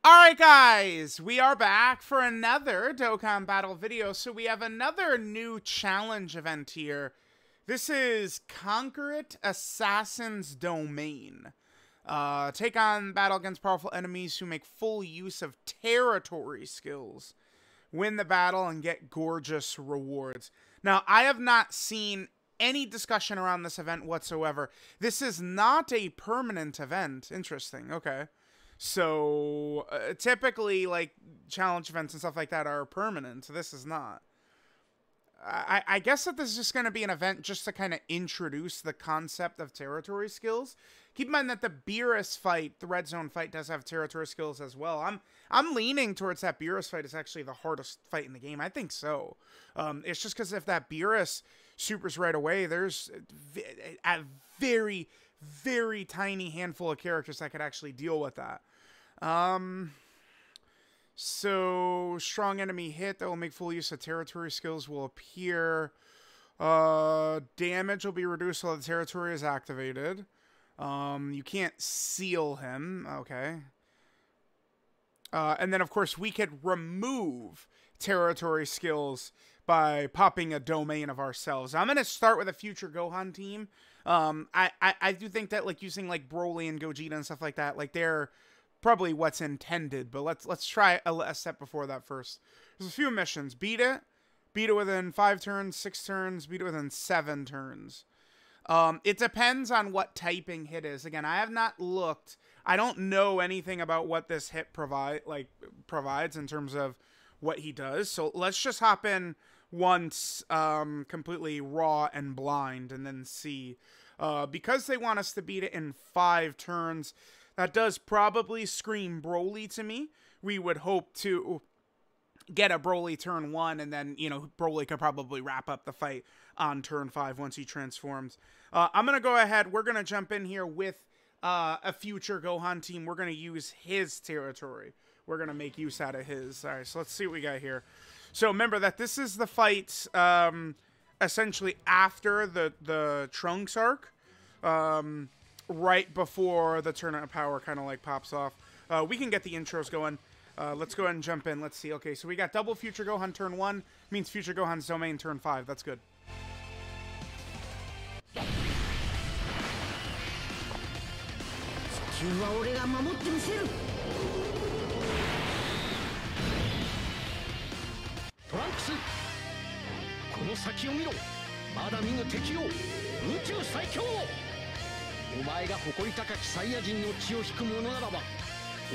Alright guys, we are back for another Dokkan Battle video. So we have another new challenge event here. This is Conquer It Assassin's Domain. Take on battle against powerful enemies who make full use of territory skills. Win the battle and get gorgeous rewards. Now, I have not seen any discussion around this event whatsoever. This is not a permanent event. Interesting, okay. So, typically, like, challenge events and stuff like that are permanent. So this is not. I guess that this is just going to be an event just to kind of introduce the concept of territory skills. Keep in mind that the Beerus fight, the Red Zone fight, does have territory skills as well. I'm leaning towards that Beerus fight is actually the hardest fight in the game. I think so. It's just because if that Beerus supers right away, there's a very, very tiny handful of characters that could actually deal with that. So strong enemy hit that will make full use of territory skills will appear. Damage will be reduced while the territory is activated. You can't seal him. Okay. And then of course we could remove territory skills by popping a domain of ourselves. I'm going to start with a future Gohan team. I do think that like using like Broly and Gogeta and stuff like that, like they're probably what's intended, but let's try a step before that first. There's a few missions. Beat it within 5 turns, 6 turns, beat it within 7 turns. It depends on what typing hit is. Again, I have not looked. I don't know anything about what this hit provides in terms of what he does. So let's just hop in once completely raw and blind and then see. Because they want us to beat it in 5 turns, that does probably scream Broly to me. We would hope to get a Broly turn 1, and then, you know, Broly could probably wrap up the fight on turn 5 once he transforms. I'm going to go ahead. We're going to jump in here with a future Gohan team. We're going to use his territory. We're going to make use out of his. All right, so let's see what we got here. So remember that this is the fight essentially after the Trunks arc. Right before the Tournament of Power kind of like pops off. We can get the intros going. Let's go ahead and jump in. Let's see. Okay, so we got double Future Gohan turn 1. Means Future Gohan's Domain turn 5. That's good. Trunks! この先を見ろ。まだ見ぬ敵を。宇宙最強。お前が誇り高きサイヤ人の血を引く者ならば、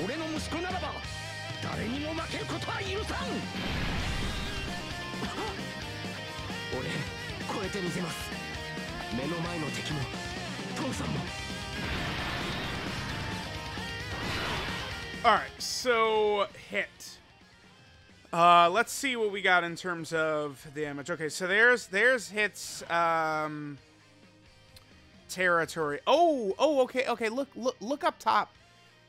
俺の息子ならば、誰にも負けることは許さん。俺、超えてみせます。目の前の敵も、父さんも。All right, so hit. Let's see what we got in terms of damage. Okay, so there's hits. Territory. Okay. Look up top,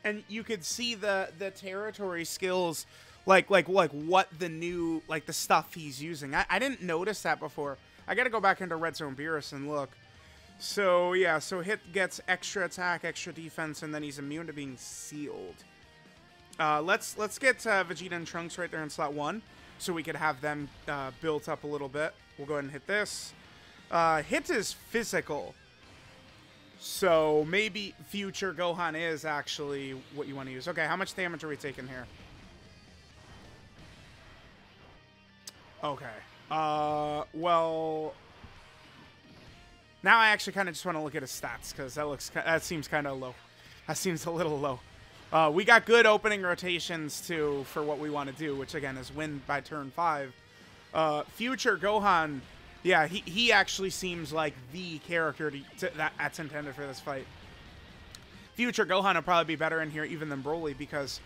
and you could see the territory skills, like what the new the stuff he's using. I didn't notice that before. I got to go back into Red Zone Beerus and look. So yeah, so hit gets extra attack, extra defense, and then he's immune to being sealed. Let's get Vegeta and Trunks right there in slot 1, so we could have them built up a little bit. We'll go ahead and hit this. Hit is physical. So maybe future Gohan is actually what you want to use. Okay, how much damage are we taking here? Okay. Well, now I actually kind of just want to look at his stats because that seems kind of low. That seems a little low. We got good opening rotations too for what we want to do, which again is win by turn 5. Future Gohan. Yeah, he actually seems like the character that's intended for this fight. Future Gohan will probably be better in here even than Broly because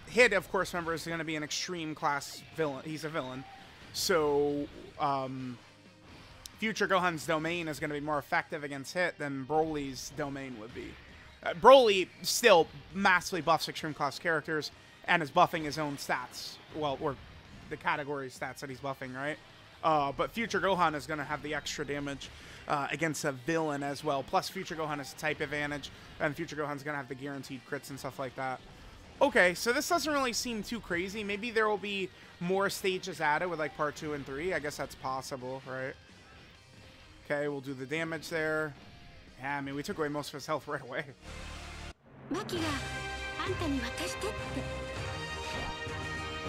Hit, of course, remember, is going to be an extreme class villain. He's a villain. So Future Gohan's Domain is going to be more effective against Hit than Broly's Domain would be. Broly still massively buffs extreme class characters and is buffing his own stats. Well, or the category stats that he's buffing, right? But Future Gohan is going to have the extra damage against a villain as well. Plus, Future Gohan has a type advantage, and Future Gohan's going to have the guaranteed crits and stuff like that. Okay, so this doesn't really seem too crazy. Maybe there will be more stages added with like part 2 and 3. I guess that's possible, right? Okay, we'll do the damage there. Yeah, I mean, we took away most of his health right away. マキがあんたに渡してって。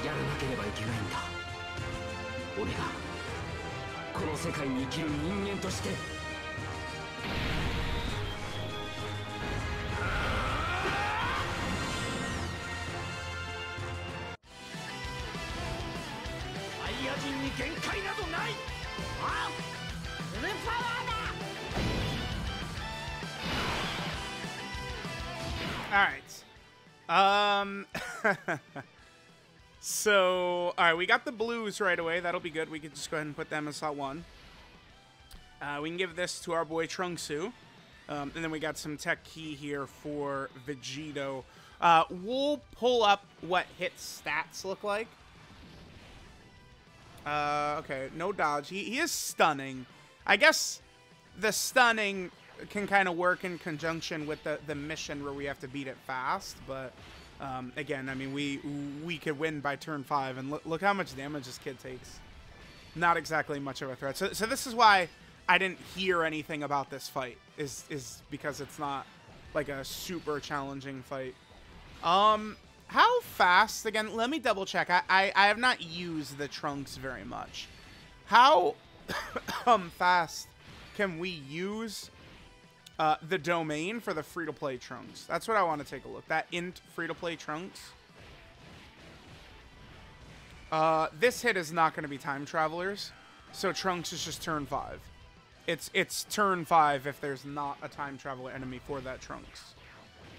やらなければいけないんだ。俺がこの世界に生きる人間として。サイヤ人に限界などない。あ、フルパワーだ。 All right. So, all right, we got the blues right away. That'll be good. We can just go ahead and put them in slot 1. We can give this to our boy Trunks-su. And then we got some tech key here for Vegito. We'll pull up what hit stats look like. Okay, no dodge. He is stunning. I guess the stunning can kind of work in conjunction with the mission where we have to beat it fast, but again, I mean, we could win by turn 5, and look how much damage this kid takes. Not exactly much of a threat. So this is why I didn't hear anything about this fight, is because it's not like a super challenging fight. How fast, again, let me double check. I have not used the Trunks very much. How fast can we use the domain for the free-to-play Trunks? That's what I want to take a look. That int free-to-play Trunks. This hit is not going to be time travelers, so Trunks is just turn 5. It's turn 5 if there's not a time traveler enemy for that Trunks.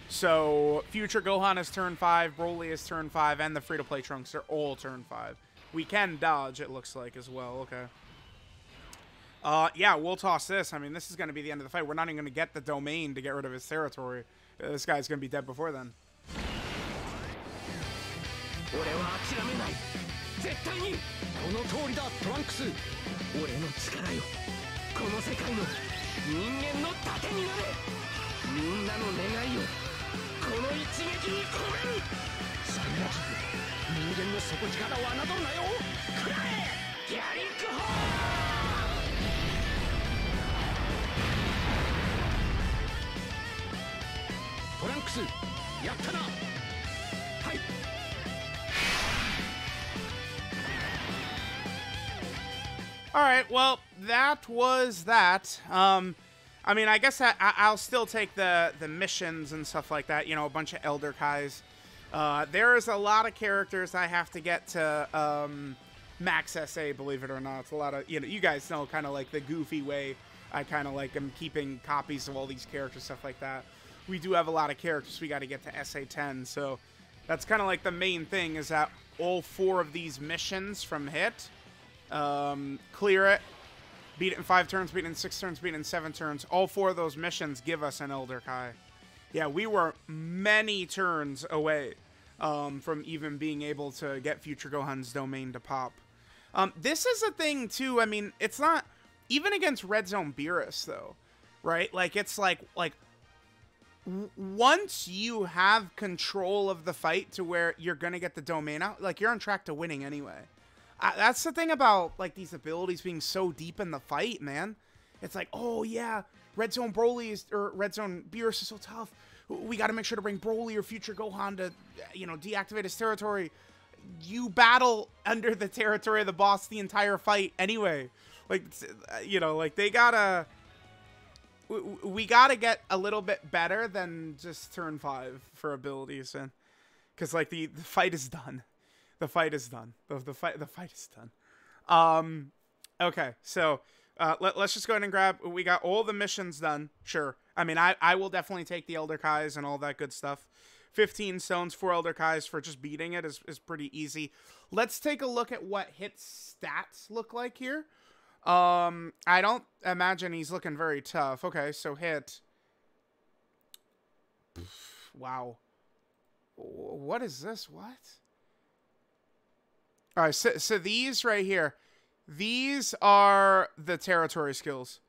So future Gohan is turn 5, Broly is turn 5, and the free-to-play Trunks are all turn 5. We can dodge, it looks like, as well. Okay. Yeah, we'll toss this. I mean, this is going to be the end of the fight. We're not even going to get the domain to get rid of his territory. This guy's going to be dead before then. All right, well, that was that. I mean, I guess I'll still take the missions and stuff like that, you know, a bunch of Elder Kais. There is a lot of characters I have to get to max SA, believe it or not. It's a lot of, you know, you guys know kind of like the goofy way I kind of like am keeping copies of all these characters, stuff like that. We do have a lot of characters we got to get to SA10, so that's kind of like the main thing, is that all 4 of these missions from hit, clear it, beat it in 5 turns, beat it in 6 turns, beat it in 7 turns. All 4 of those missions give us an Elder Kai. Yeah, we were many turns away from even being able to get Future Gohan's domain to pop. This is a thing, too. I mean, it's not... Even against Red Zone Beerus, though, right? Like, it's like once you have control of the fight to where you're going to get the domain out, like, you're on track to winning anyway. That's the thing about, like, these abilities being so deep in the fight, man. It's like, oh, yeah, Red Zone Broly is, or Red Zone Beerus is so tough. We got to make sure to bring Broly or Future Gohan to, you know, deactivate his territory. You battle under the territory of the boss the entire fight anyway. Like, you know, like, they gotta... We gotta get a little bit better than just turn 5 for abilities, and because, like, the fight is done. The fight is done. The fight is done. Okay, so let's just go ahead and grab... We got all the missions done. Sure. I mean, I will definitely take the Elder Kais and all that good stuff. 15 stones, 4 Elder Kais for just beating it is pretty easy. Let's take a look at what hit stats look like here. I don't imagine he's looking very tough. Okay, so hit. Wow. What is this? What? All right, so these right here, these are the territory skills.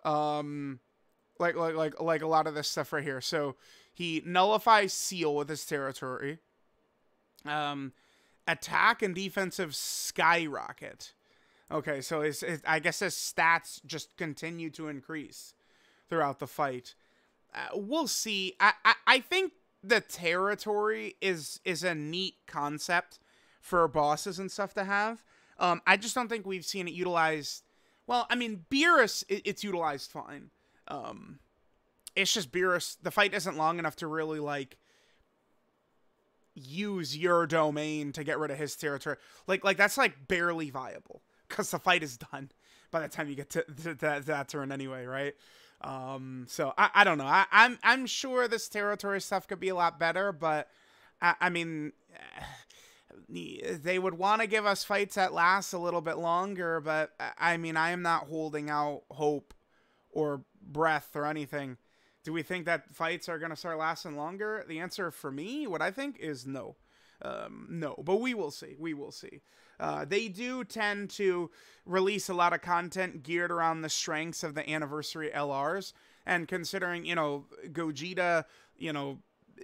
Like a lot of this stuff right here. So he nullifies seal with his territory. Attack and defensive skyrocket. Okay, so I guess his stats just continue to increase throughout the fight. We'll see. I think the territory is a neat concept for bosses and stuff to have. I just don't think we've seen it utilized. Well, I mean, Beerus, it's utilized fine. It's just Beerus, the fight isn't long enough to really, like, use your domain to get rid of his territory. Like that's, like, barely viable, because the fight is done by the time you get to that turn anyway, right? So, I don't know. I'm sure this territory stuff could be a lot better, but, I mean, they would want to give us fights that last a little bit longer, but, I mean, I am not holding out hope or breath or anything. Do we think that fights are going to start lasting longer? The answer for me, what I think, is no. No, but we will see. We will see. They do tend to release a lot of content geared around the strengths of the anniversary LRs. And considering, you know, Gogeta, you know,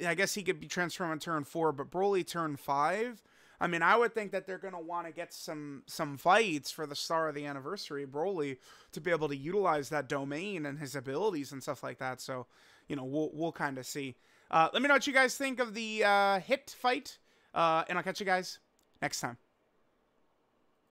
I guess he could be transformed on turn 4, but Broly turn 5. I mean, I would think that they're going to want to get some fights for the star of the anniversary, Broly, to be able to utilize that domain and his abilities and stuff like that. So, you know, we'll kind of see. Let me know what you guys think of the hit fight, and I'll catch you guys next time.